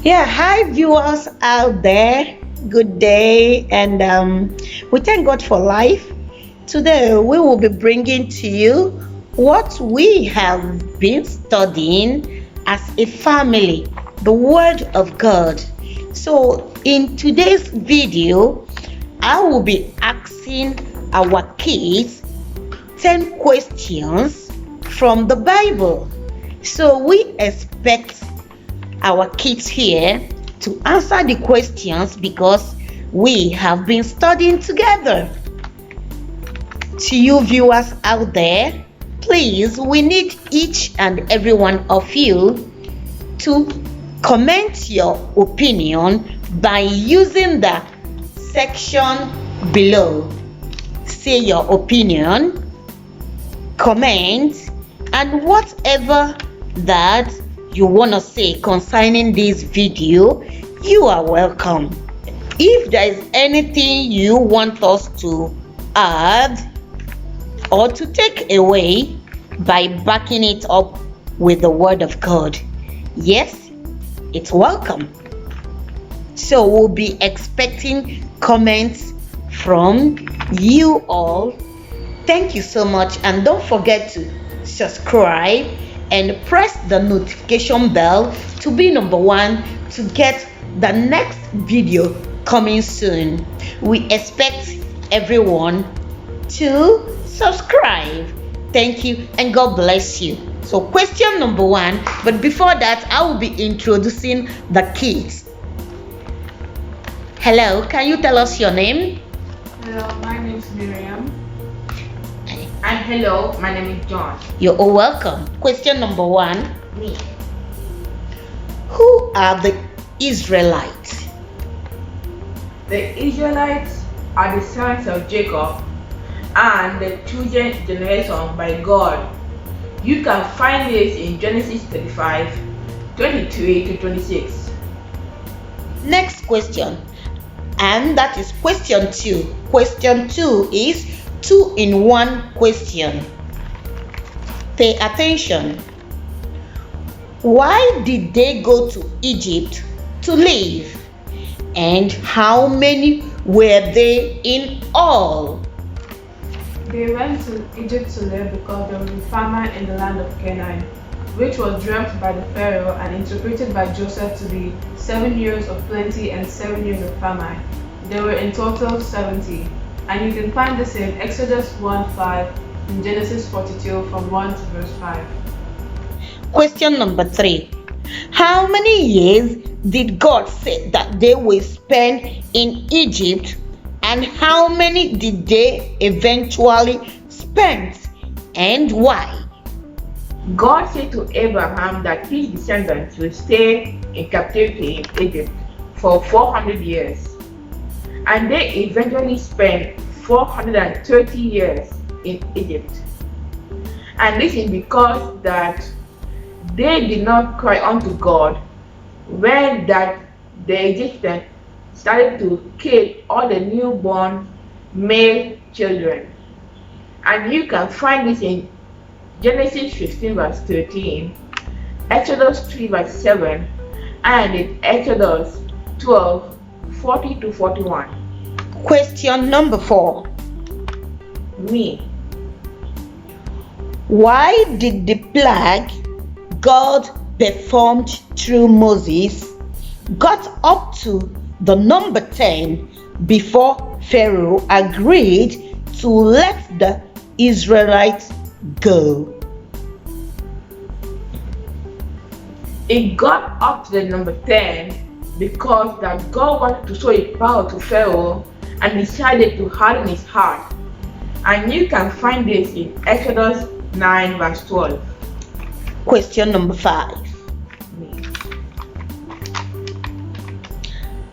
Yeah, hi viewers out there. Good day, and we thank God for life. Today, we will be bringing to you what we have been studying as a family, the Word of God. So, in today's video, I will be asking our kids 10 questions from the Bible. So, we expect our kids here to answer the questions because we have been studying together. To you viewers out there, please, we need each and every one of you to comment your opinion by using the section below. Say your opinion, comment, and whatever that you want to say concerning this video, you are welcome. If there is anything you want us to add or to take away by backing it up with the Word of God, yes, it's welcome. So we'll be expecting comments from you all. Thank you so much, and don't forget to subscribe and press the notification bell to be number one to get the next video coming soon. We expect everyone to subscribe. Thank you, and God bless you. So question number one, but before that, I will be introducing the kids. Hello, can you tell us your name? Hello, my name is Miriam. And hello, my name is John. You're all welcome. Question number one. Me. Who are the Israelites? The Israelites are the sons of Jacob and the chosen generation by God. You can find this in Genesis 35, 23 to 26. Next question. And that is question two. Question two is two-in-one question. Pay attention. Why did they go to Egypt to live? And how many were they in all? They went to Egypt to live because there was a famine in the land of Canaan, which was dreamt by the Pharaoh and interpreted by Joseph to be 7 years of plenty and 7 years of famine. There were in total 70. And you can find this in Exodus 1:5 and Genesis 42 from 1 to verse 5. Question number three. How many years did God say that they will spend in Egypt, and how many did they eventually spend, and why? God said to Abraham that his descendants will stay in captivity in Egypt for 400 years. And they eventually spent 430 years in Egypt. And this is because that they did not cry unto God when that the Egyptians started to kill all the newborn male children. And you can find this in Genesis 15 verse 13, Exodus 3 verse 7, and in Exodus 12 40 to 41. Question number four. Me. Why did the plague God performed through Moses got up to the number 10 before Pharaoh agreed to let the Israelites go? It got up to the number 10 because that God wanted to show his power to Pharaoh and decided to harden his heart. And you can find this in Exodus 9 verse 12. Question number five. Me.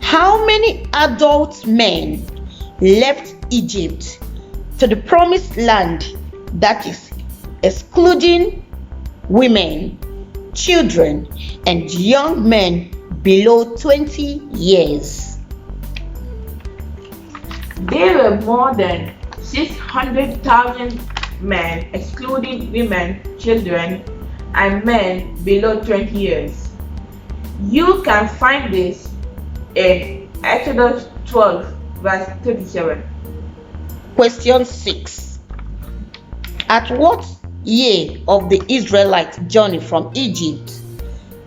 How many adult men left Egypt to the promised land, that is, excluding women, children, and young men below 20 years? There were more than 600,000 men, excluding women, children, and men below 20 years. You can find this in Exodus 12, verse 37. Question 6. At what year of the Israelites' journey from Egypt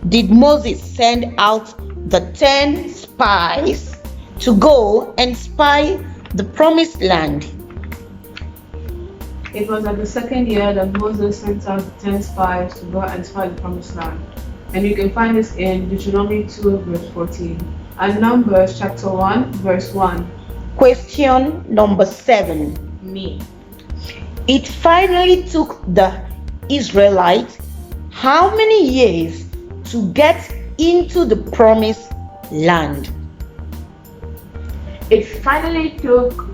did Moses send out the 10 spies to go and spy the promised land? It was at the second year that Moses sent out the 10 spies to go and spy the promised land. And you can find this in Deuteronomy 2, verse 14, and Numbers chapter 1, verse 1. Question number 7. Me. It finally took the Israelites how many years to get into the promised land? It finally took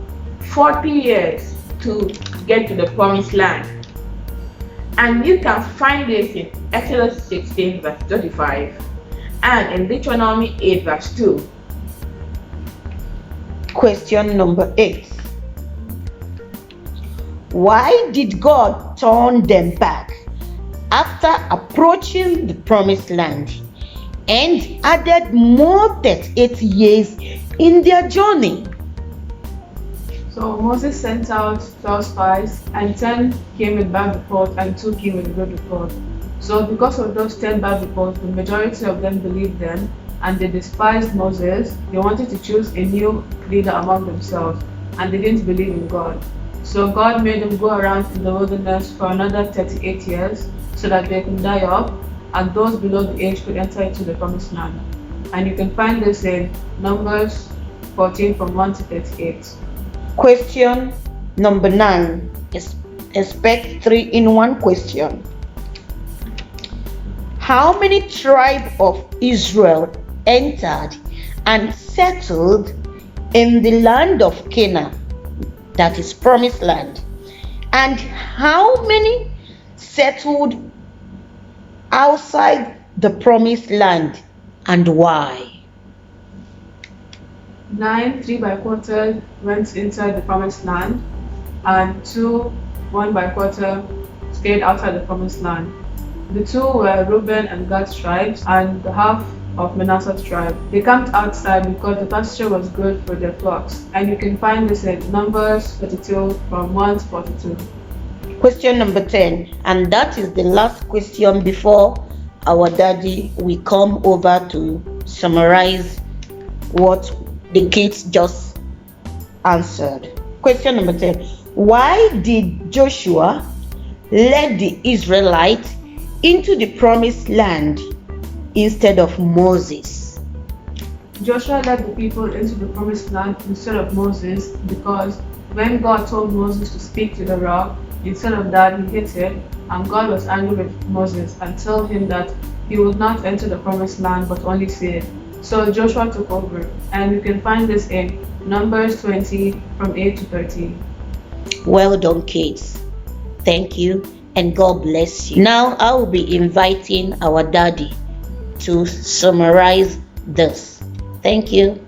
40 years to get to the promised land. And you can find this in Exodus 16, verse 35, and in Deuteronomy 8, verse 2. Question number 8. Why did God turn them back after approaching the promised land and added more 38 years in their journey? So Moses sent out 12 spies, and 10 came with bad report and 2 came with good report. So because of those 10 bad reports, the majority of them believed them, and they despised Moses. They wanted to choose a new leader among themselves, and they didn't believe in God. So God made them go around in the wilderness for another 38 years so that they could die off, and those below the age could enter into the promised land. And you can find this in Numbers 14 from 1 to 38. Question number 9. Expect 3-in-1 question. How many tribes of Israel entered and settled in the land of Canaan, that is promised land? And how many settled outside the promised land, and why? 9, 3 by quarter went inside the promised land, and 2, 1 by quarter stayed outside the promised land. The 2 were Reuben and Gad's tribes, and the half of Manasseh's tribe. They camped outside because the pasture was good for their flocks, and you can find this in Numbers 32 from 1 to 42. Question number 10, and that is the last question before our daddy will come over to summarize what the kids just answered. Question number 10. Why did Joshua lead the Israelites into the promised land instead of Moses? Joshua led the people into the promised land instead of Moses because when God told Moses to speak to the rock, instead of that he hit it, and God was angry with Moses and told him that he would not enter the promised land but only see it. So Joshua took over, and you can find this in Numbers 20 from 8 to 13. Well done, kids. Thank you, and God bless you. Now I will be inviting our daddy to summarize this. Thank you.